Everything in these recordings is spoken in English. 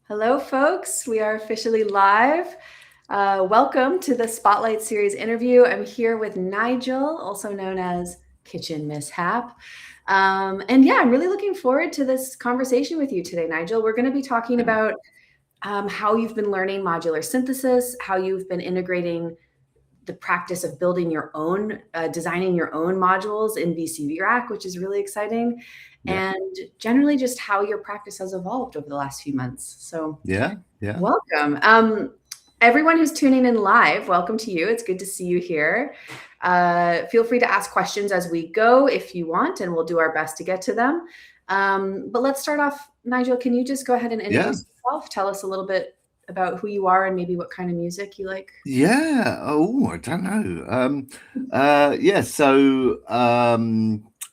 Hello, folks. We are officially live. Welcome to the Spotlight Series interview. I'm here with Nigel, also known as Kitchen Mishap. And yeah, I'm really looking forward to this conversation with you today, Nigel. We're going to be talking about how you've been learning modular synthesis, how you've been integrating the practice of building your own, designing your own modules in VCV Rack, which is really exciting. Yeah. And generally just how your practice has evolved over the last few months. So Yeah. welcome. Everyone who's tuning in live, welcome to you. It's good to see you here. Feel free to ask questions as we go if you want, and we'll do our best to get to them. But let's start off. Nigel, can you just go ahead and introduce yourself? Tell us a little bit about who you are and maybe what kind of music you like. Yeah. Oh, I don't know.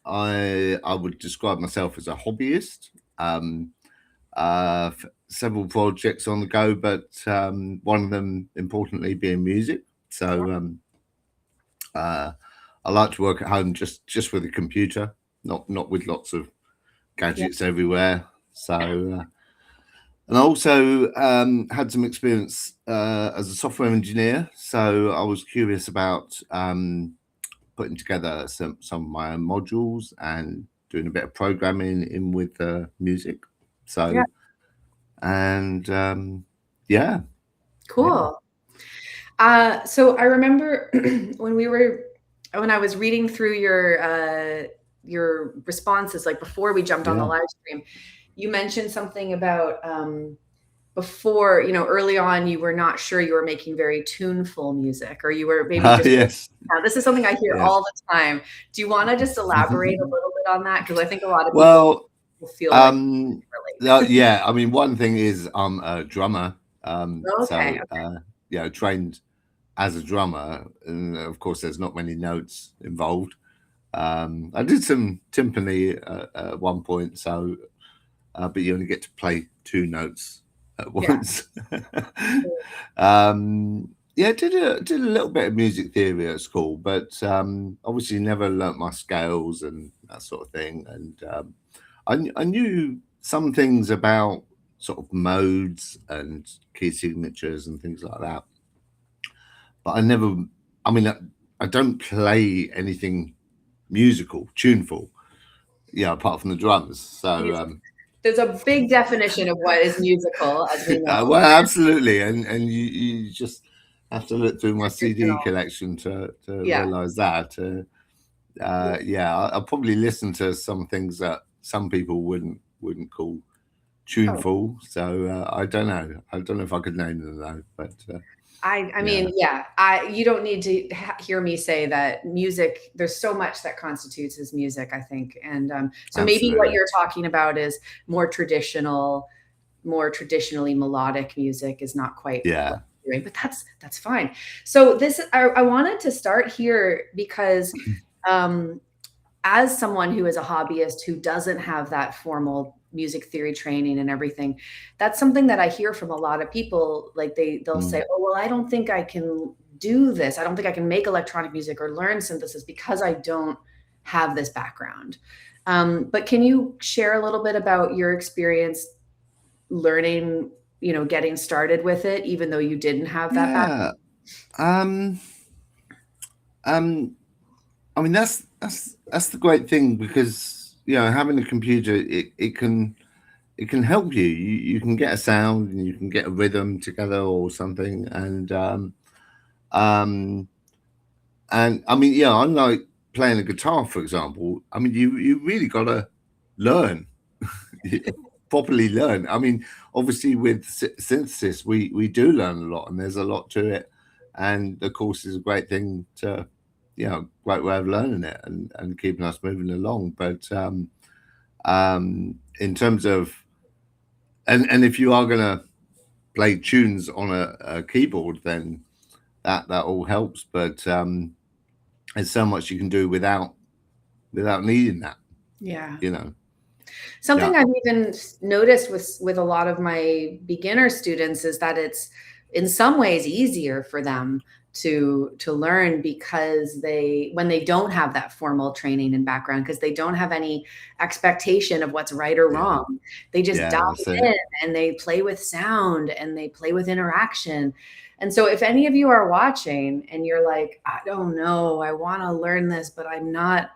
I would describe myself as a hobbyist. Several projects on the go, but one of them importantly being music. So I like to work at home just with a computer, not with lots of gadgets everywhere. So and I also had some experience as a software engineer, so I was curious about putting together some of my own modules and doing a bit of programming in with music. So, and cool. So I remember when I was reading through your responses, like before we jumped on the live stream, you mentioned something about before, early on, you were not sure you were making very tuneful music, or you were maybe just, yes. This is something I hear all the time. Do you want to just elaborate a little bit on that? Because I think a lot of people feel like yeah, I mean, one thing is I'm a drummer. Trained as a drummer, and of course there's not many notes involved. I did some timpani at one point, so but you only get to play two notes at once. Did a little bit of music theory at school, but obviously never learnt my scales and that sort of thing. And I knew some things about sort of modes and key signatures and things like that, but I don't play anything musical, tuneful, apart from the drums. So there's a big definition of what is musical, as we know. Well, absolutely, and you just have to look through my CD collection to realize that. I'll probably listen to some things that some people wouldn't call tuneful. So I don't know. I don't know if I could name them though. But you don't need to hear me say that music, there's so much that constitutes as music, I think. And so maybe what you're talking about is more traditionally melodic music is not quite what you're doing, but that's fine. So I wanted to start here because as someone who is a hobbyist who doesn't have that formal music theory training and everything, that's something that I hear from a lot of people. Like they'll say, oh, well, I don't think I can do this. I don't think I can make electronic music or learn synthesis because I don't have this background. But can you share a little bit about your experience learning, getting started with it, even though you didn't have that background? I mean, that's the great thing, because having a computer, it can help you. You can get a sound and you can get a rhythm together or something, and I mean, unlike playing a guitar, for example, I mean, you really got to learn properly learn. I mean, obviously with synthesis, we do learn a lot, and there's a lot to it, and the course is a great thing to great way of learning it and keeping us moving along. But in terms of and if you are going to play tunes on a keyboard, then that all helps. But there's so much you can do without needing that. Something I've even noticed with a lot of my beginner students is that it's in some ways easier for them to learn, because when they don't have that formal training and background, because they don't have any expectation of what's right or Yeah. wrong, they just dive That's in it. and they play with sound and they play with interaction. And so if any of you are watching and you're like, I don't know, I want to learn this, but I'm not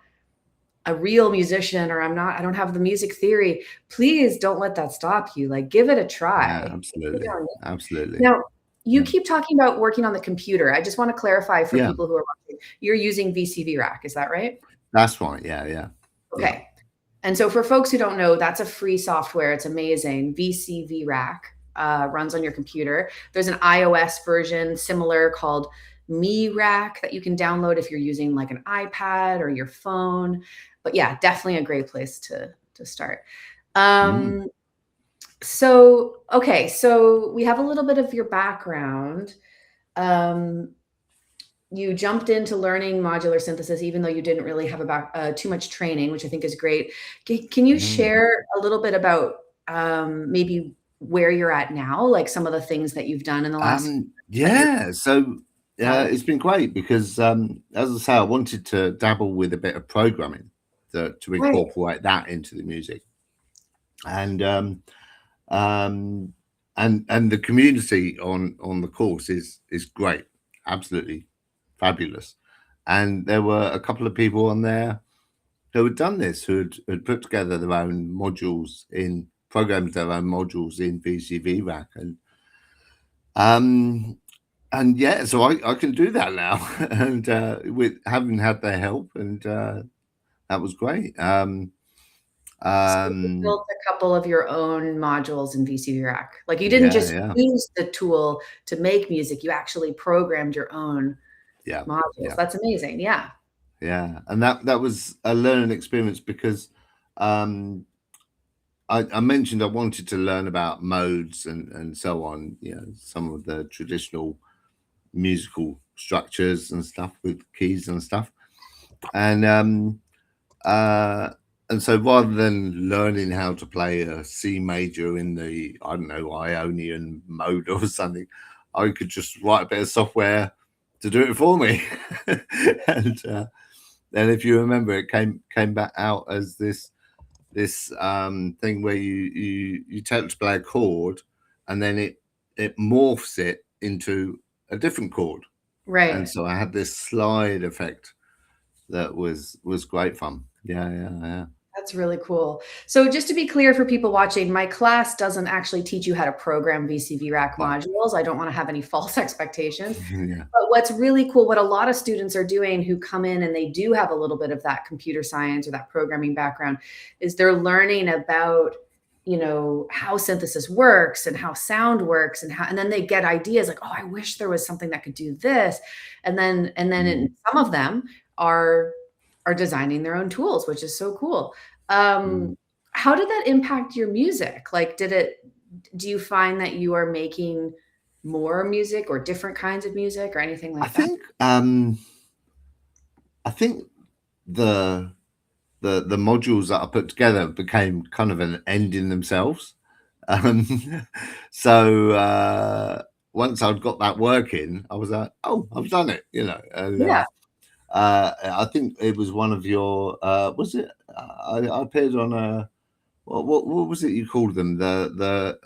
a real musician, or I don't have the music theory, please don't let that stop you. Like, give it a Yeah, try. absolutely. Absolutely. Now, you Yeah. keep talking about working on the computer. I just want to clarify for Yeah. people who are watching, you're using VCV Rack, is that right? That's right. Yeah. Yeah. Yeah. Okay. And so for folks who don't know, that's a free software. It's amazing. VCV Rack runs on your computer. There's an iOS version similar called Me Rack that you can download if you're using like an iPad or your phone. But yeah, definitely a great place to start. Mm. Okay, so we have a little bit of your background. Um, you jumped into learning modular synthesis, even though you didn't really have too much training, which I think is great. Can you Mm. share a little bit about maybe where you're at now, like some of the things that you've done in the last that you're Yeah. So proud of? it's been great because, as I say, I wanted to dabble with a bit of programming to Right. incorporate that into the music, and um, and the community on the course is great, absolutely fabulous. And there were a couple of people on there who had done this, who had put together their own modules in programmed their own modules in VCV Rack, um, and yeah, so I can do that now, and with having had their help, and that was great. So you Um, built a couple of your own modules in VCV Rack. Like, you didn't yeah, just yeah, use the tool to make music, you actually programmed your own yeah, modules. yeah, That's amazing. Yeah. yeah, and that was a learning experience because um, I mentioned I wanted to learn about modes and so on, some of the traditional musical structures and stuff with keys and stuff, and uh, and so rather than learning how to play a C major in the, I don't know, Ionian mode or something, I could just write a bit of software to do it for me, and then if you remember, it came back out as this thing where you tell it to play a chord, and then it morphs it into a different chord, and Right. so I had this slide effect that was great fun. Yeah, yeah, yeah. That's really cool. So just to be clear for people watching, my class doesn't actually teach you how to program VCV Rack Right. modules. I don't want to have any false expectations. Yeah. But what's really cool, what a lot of students are doing who come in and they do have a little bit of that computer science or that programming background, is they're learning about, how synthesis works and how sound works, and then they get ideas like, oh, I wish there was something that could do this. And then Mm, some of them are designing their own tools, which is so cool. mm. How did that impact your music? Like, do you find that you are making more music or different kinds of music or anything I like that? think I think the the modules that I put together became kind of an end in themselves. Um, so once I'd got that working, I was like, "Oh, I've done it," And Yeah, I think it was one of your was it? I appeared on a what was it you called them? The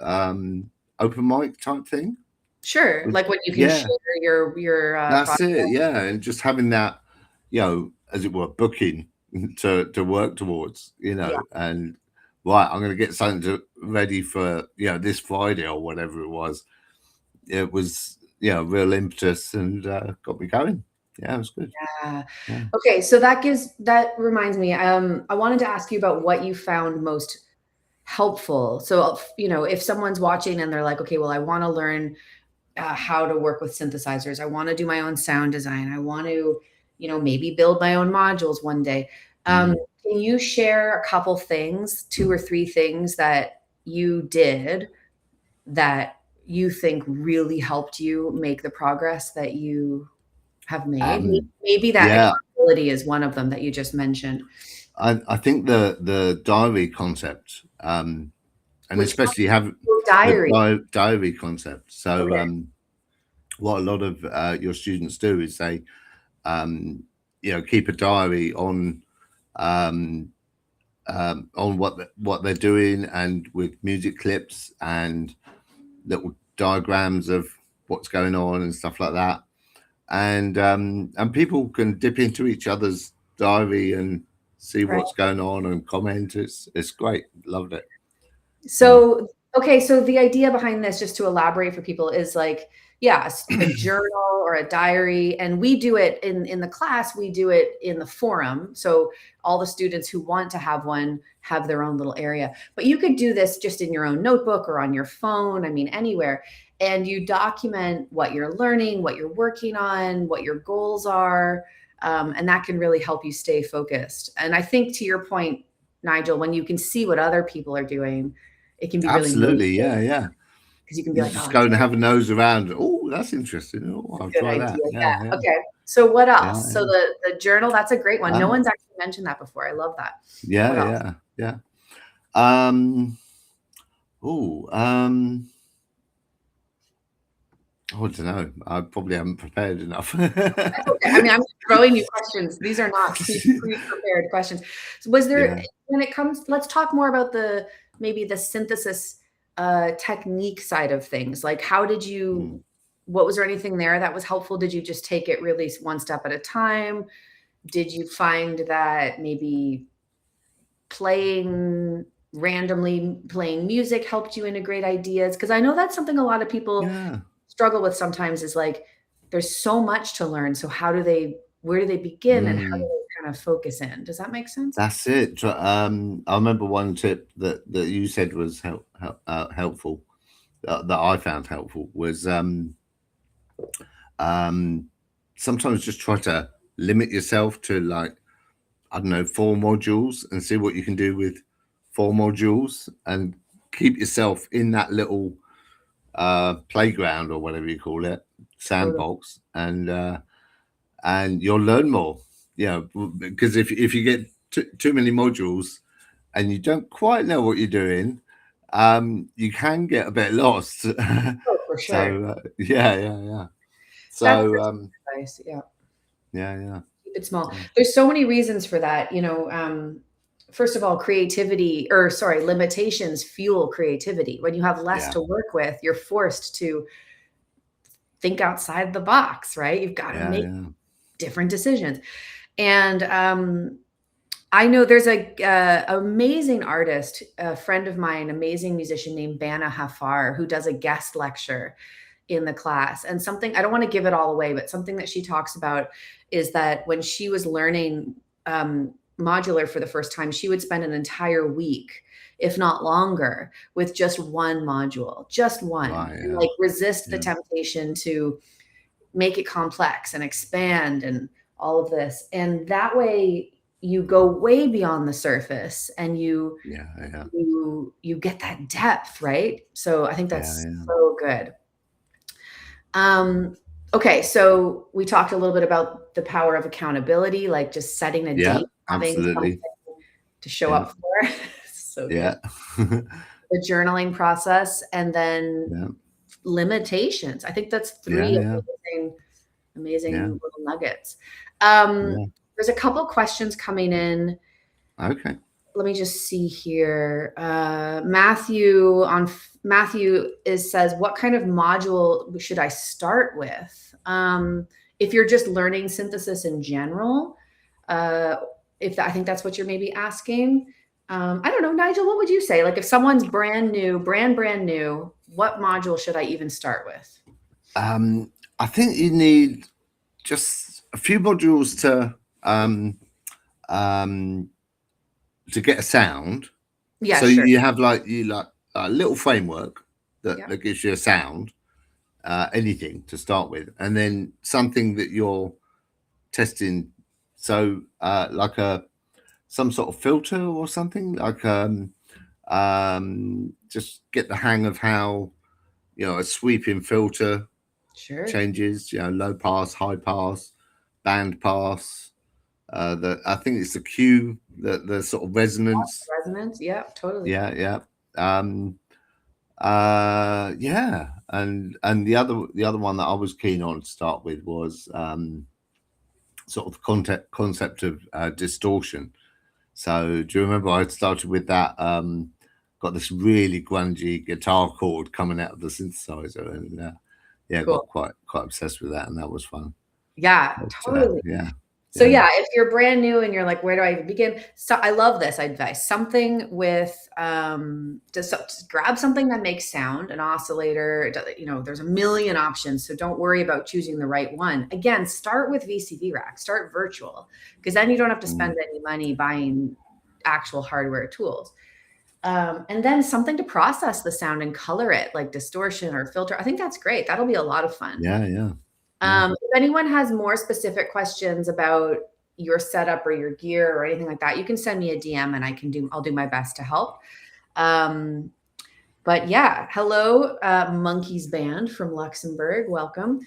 open mic type thing. sure. Like when you can Yeah, share your that's project. it. Yeah, and just having that, as it were, booking to work towards, Yeah. and right, I'm going to get something ready for this Friday or whatever it was. It was real impetus and got me going. Yeah, it was good. Yeah. Yeah. Okay, so that reminds me. I wanted to ask you about what you found most helpful. So, if someone's watching and they're like, okay, well, I want to learn how to work with synthesizers. I want to do my own sound design. I want to, maybe build my own modules one day. Um, Mm. can you share a couple things, two or three things that you did that you think really helped you make the progress that you have made? Um, Maybe that yeah, accountability is one of them that you just mentioned. I think the diary concept, and Which especially have the diary? diary concept. So Okay. what a lot of your students do is they keep a diary um, on what they're doing, and with music clips and little diagrams of what's going on and stuff like that. And people can dip into each other's diary and see Right. what's going on and comment. It's great. Loved it. Yeah. So, okay, so the idea behind this, just to elaborate for people, is like, yeah, a journal or a diary, and we do it in the class. We do it in the forum. So all the students who want to have one have their own little area. But you could do this just in your own notebook or on your phone. I mean, anywhere. And you document what you're learning, what you're working on, what your goals are, and that can really help you stay focused. And I think, to your point, Nigel, when you can see what other people are doing, it can be really Absolutely. motivating, Yeah. Yeah. because you can be You like, just oh, go and have a nose around. Oh, that's interesting. Oh, I'll good try idea. that. Yeah. Yeah. Yeah. Okay. So what Yeah. else? Yeah. So the journal, that's a great one. No Ah, one's actually mentioned that before. I love that. What yeah. else? Yeah. Yeah. Um. Oh. I don't know. I probably haven't prepared enough. That's okay. I mean, I'm just throwing you questions. These are not pre-prepared questions. So was there, Yeah. when it comes, let's talk more about maybe the synthesis technique side of things. Like, how did you, Mm. what was there anything there that was helpful? Did you just take it really one step at a time? Did you find that maybe randomly playing music helped you integrate ideas? Because I know that's something a lot of people Yeah. struggle with sometimes, is like, there's so much to learn. So where do they begin, and how do Mm. they kind of focus in? Does that make sense? That's it. I remember one tip that you said was helpful, that I found helpful, was um, sometimes just try to limit yourself to, like, I don't know, 4 modules, and see what you can do with 4 modules, and keep yourself in that little playground, or whatever you call it, Totally. sandbox, and you'll learn more. Because if you get too many modules and you don't quite know what you're doing, you can get a bit lost. Oh, for sure. Yeah, yeah, yeah. That's So advice. Yeah. yeah, yeah, Keep it small. yeah, There's so many reasons for that. First of all, creativity, or sorry, limitations fuel creativity. When you have less yeah, to work with, you're forced to think outside the box, right? You've got to yeah, make yeah, different decisions. And I know there's a amazing artist, a friend of mine, amazing musician named Bana Hafar, who does a guest lecture in the class. And something, I don't want to give it all away, but something that she talks about is that when she was learning modular for the first time, she would spend an entire week, if not longer, with just one module, just one, right, and yeah, like resist the yeah, temptation to make it complex and expand and all of this. And that way you go way beyond the surface, and yeah, yeah, you get that depth, right? So I think yeah, that's yeah, so good. Um, okay, so we talked a little bit about the power of accountability, like just setting a yeah, date, having something absolutely, to show yeah, up for. So good. yeah, The journaling process, and then yeah, limitations. I think that's yeah, three yeah, amazing yeah, little nuggets. Um, yeah. there's a couple questions coming in. Okay. Let me just see here. Matthew says, what kind of module should I start with? If you're just learning synthesis in general, uh, I think that's what you're maybe asking. I don't know, Nigel, what would you say? Like, if someone's brand new, brand new, what module should I even start with? I think you need just a few modules um, to get a sound. Yeah, So sure. you have like a little framework Yeah, that gives you a sound, anything to start with, and then something that you're testing. So like some sort of filter or something, like just get the hang of how a sweeping filter sure. changes. Low pass, high pass, band pass. I think it's the Q, the sort of resonance. Resonance. Yeah, totally. Yeah, yeah. Um, Yeah, and the other one that I was keen on to start with was sort of concept of distortion. So do you remember I started with that? Got this really grungy guitar chord coming out of the synthesizer, and yeah, Cool. got quite obsessed with that, and that was fun. Yeah, But totally. yeah, So yeah, yeah, if you're brand new and you're like, where do I even begin? So I love this advice. Something with just grab something that makes sound, an oscillator. There's a million options, so don't worry about choosing the right one. Again, start with VCV rack, start virtual, because then you don't have to spend any money buying actual hardware tools. And then something to process the sound and color it, like distortion or filter. I think that's great. That'll be a lot of fun. yeah. If anyone has more specific questions about your setup or your gear or anything like that, you can send me a DM and I'll do my best to help. But yeah, hello, Monkeys Band from Luxembourg. Welcome.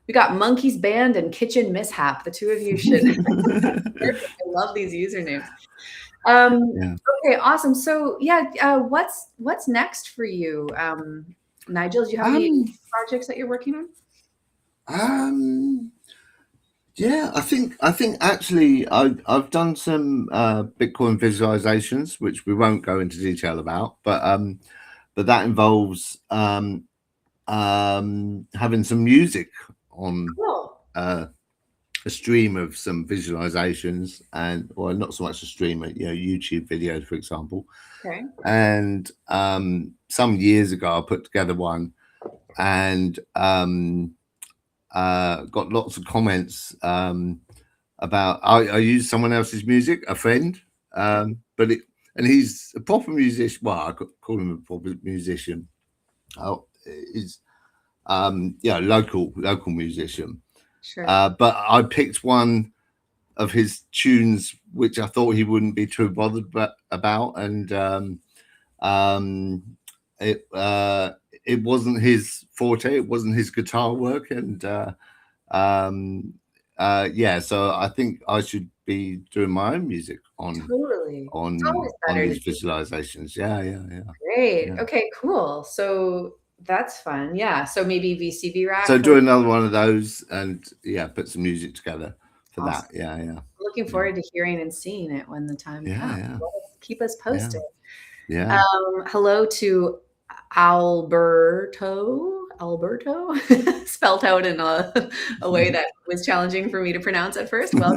We got Monkeys Band and Kitchen Mishap. The two of you should. I love these usernames. Yeah. Okay, awesome. So yeah, what's next for you, Nigel? Do you have any projects that you're working on? Yeah, I think actually I've done some Bitcoin visualizations, which we won't go into detail about, but that involves having some music on Cool. a stream of some visualizations, and well, not so much a stream, YouTube videos, for example. Okay. And some years ago, I put together one, and got lots of comments about I used someone else's music, a friend, and he's a proper musician. Well, I could call him a proper musician. Oh, he's local musician. Sure. But I picked one of his tunes which I thought he wouldn't be too bothered about, and it wasn't his forte. It wasn't his guitar work, and so I think I should be doing my own music on Totally. It's always better these to visualizations. Yeah. Great. Yeah. Okay, cool. So that's fun. Yeah. So maybe VCV rack. So do another one of those, and put some music together for Awesome. that. Yeah. Looking forward to hearing and seeing it when the time comes. Yeah. Keep us posted. Yeah. Hello to Alberto, spelled out in a way that was challenging for me to pronounce at first. Well,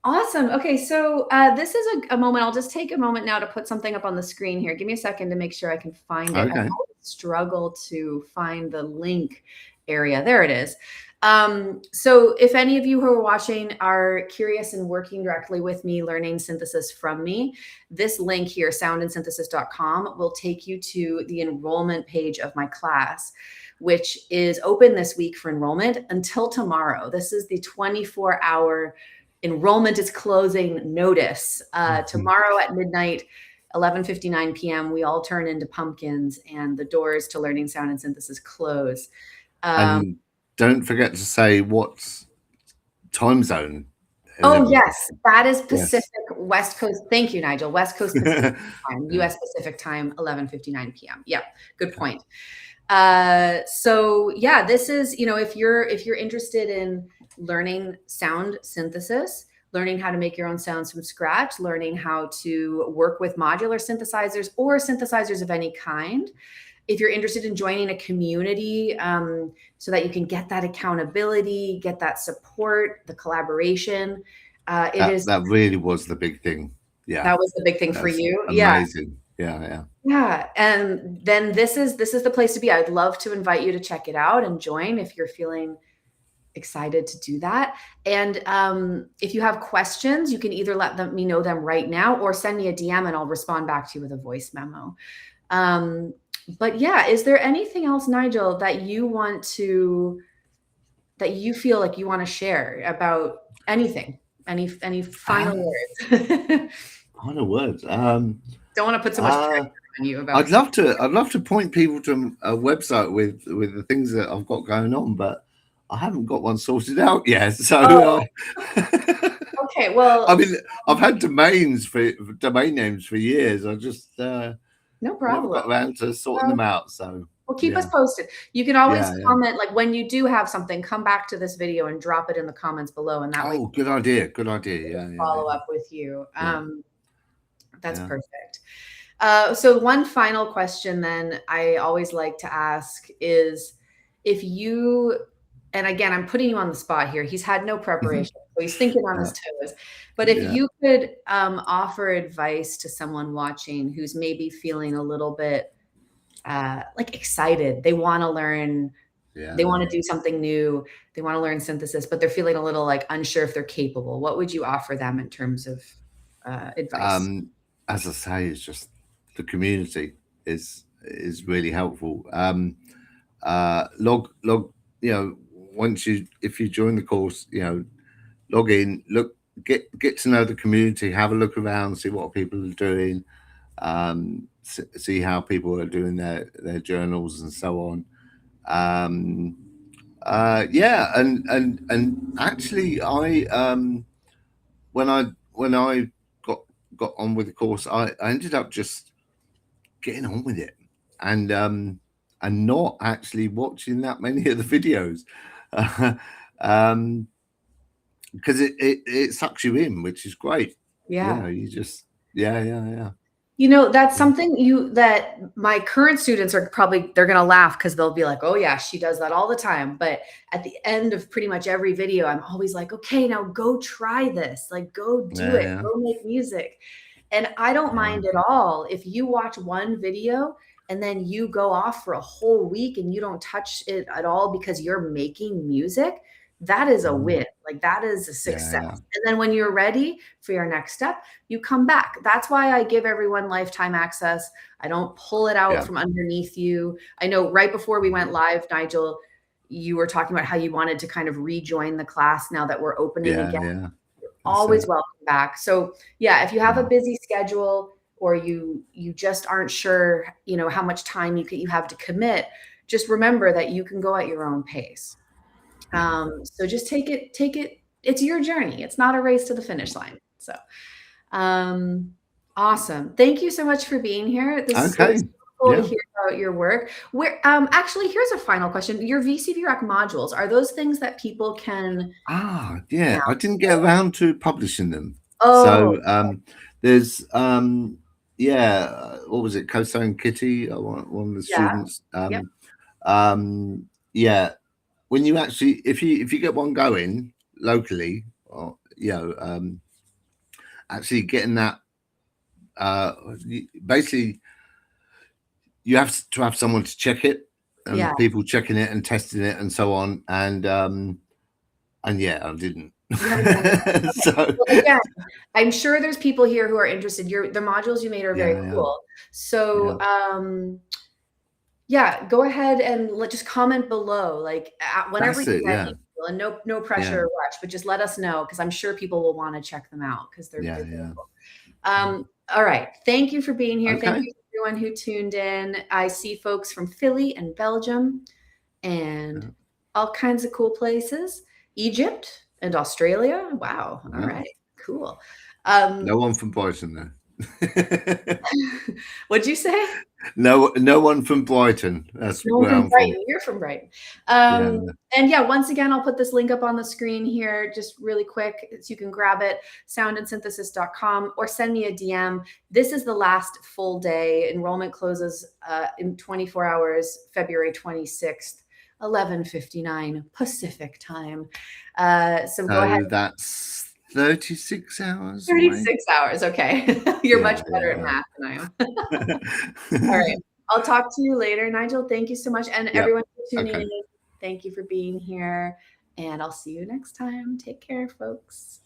awesome. Okay, so this is a moment. I'll just take a moment now to put something up on the screen here. Give me a second to make sure I can find it. Okay. I struggle to find the link area. There it is. So if any of you who are watching are curious and working directly with me, learning synthesis from me, this link here, soundandsynthesis.com, will take you to the enrollment page of my class, which is open this week for enrollment until tomorrow. This is the 24-hour enrollment is closing notice. Tomorrow at midnight, 11:59 p.m., we all turn into pumpkins and the doors to learning sound and synthesis close. And don't forget to say what time zone. Oh, yes. That is Pacific West Coast. Thank you, Nigel. West Coast Pacific time, US Pacific time, 11:59 p.m. Yeah, good point. So yeah, this is, if you're interested in learning sound synthesis, learning how to make your own sounds from scratch, learning how to work with modular synthesizers or synthesizers of any kind, if you're interested in joining a community so that you can get that accountability, get that support, the collaboration, that really was the big thing. Yeah, that was the big thing for you. Amazing. Yeah. And then this is the place to be. I'd love to invite you to check it out and join if you're feeling excited to do that. And if you have questions, you can either let me know them right now or send me a DM and I'll respond back to you with a voice memo. But yeah, is there anything else, Nigel, that you feel like you want to share about anything? Any final words? Final words. Don't want to put so much pressure on you about. I'd love to point people to a website with the things that I've got going on, but I haven't got one sorted out yet. So okay, well, I mean, I've had domain names for years. I just No never problem. got around to sorting them out. So Well, keep us yeah, posted. You can always yeah. comment, like when you do have something, come back to this video and drop it in the comments below, and that way Oh, good idea. Good idea. Yeah, yeah, follow up with you. yeah, That's yeah. perfect. So one final question then I always like to ask is if you, and again, I'm putting you on the spot here. He's had no preparation, so he's thinking on his Yeah, toes. But if yeah, you could offer advice to someone watching who's maybe feeling a little bit like excited, they want to learn, they yeah. want to do something new, they want to learn synthesis, but they're feeling a little like unsure if they're capable. What would you offer them in terms of advice? As I say, it's just the community is really helpful. Log. You know, once you if you join the course, you know, log in, look, get to know the community, have a look around, see what people are doing, see how people are doing their journals and so on. Yeah, and actually, when I got got on with the course, I ended up just getting on with it, and not actually watching that many of the videos, um, because it sucks you in, which is great. You know, Yeah. you just yeah. You know, that's Yeah. something that my current students are probably, they're going to laugh because they'll be like, oh yeah, she does that all the time. But at the end of pretty much every video, I'm always like, okay, now go try this, like go do Yeah, it, yeah, go make music. And I don't yeah, mind at all if you watch one video and then you go off for a whole week and you don't touch it at all because you're making music. That is a mhm, win. Like that is a yeah, success. yeah, And then when you're ready for your next step, you come back. That's why I give everyone lifetime access. I don't pull it out yeah, from underneath you. I know right before we went live, Nigel, you were talking about how you wanted to kind of rejoin the class now that we're opening yeah, again. yeah. That's Always it. welcome back. So yeah, if you have a Mm, busy schedule or you just aren't sure, you know, how much time you have to commit, just remember that you can go at your own pace. mhm. So just take it. It's your journey. It's not a race to the finish line. So um, awesome. Thank you so much for being here. This it was Okay. so cool to Yeah. hear about your work. Where actually here's a final question. Your VCV modules, are those things that people can Yeah. I didn't get around to publishing them. Oh, So there's yeah, what was it? Koso and Kitty, one of the yeah. students. Yep. Yeah. When you actually, if you get one going locally, or actually getting that, basically you have to have someone to check it, Yeah. and people checking it and testing it and so on, and yeah, I didn't. You haven't done it. Okay. So Well, again, I'm sure there's people here who are interested. The modules you made are very yeah, cool. So, yeah, yeah, go ahead and just comment below, like whenever that's you're it. Yeah, ready. And no pressure yeah, or rush, but just let us know because I'm sure people will want to check them out because they're very yeah. cool. All right. Thank you for being here. Thank Okay. you to everyone who tuned in. I see folks from Philly and Belgium and Yeah, all kinds of cool places. Egypt and Australia. Wow. All yeah. right. Cool. Um, No one from Brighton though. what'd you say? No one from Brighton. That's No one where from I'm from. Brighton. You're from Brighton. Yeah, And yeah, once again, I'll put this link up on the screen here just really quick so you can grab it, soundandsynthesis.com, or send me a DM. This is the last full day. Enrollment closes in 24 hours, February 26th, 11:59 Pacific time. So go ahead. so that's 36 hours away. 36 hours. Okay. You're much Yeah, better at yeah, math than I am. All right. yeah. I'll talk to you later, Nigel. Thank you so much. And Yep. everyone for tuning Okay. in, thank you for being here. And I'll see you next time. Take care, folks.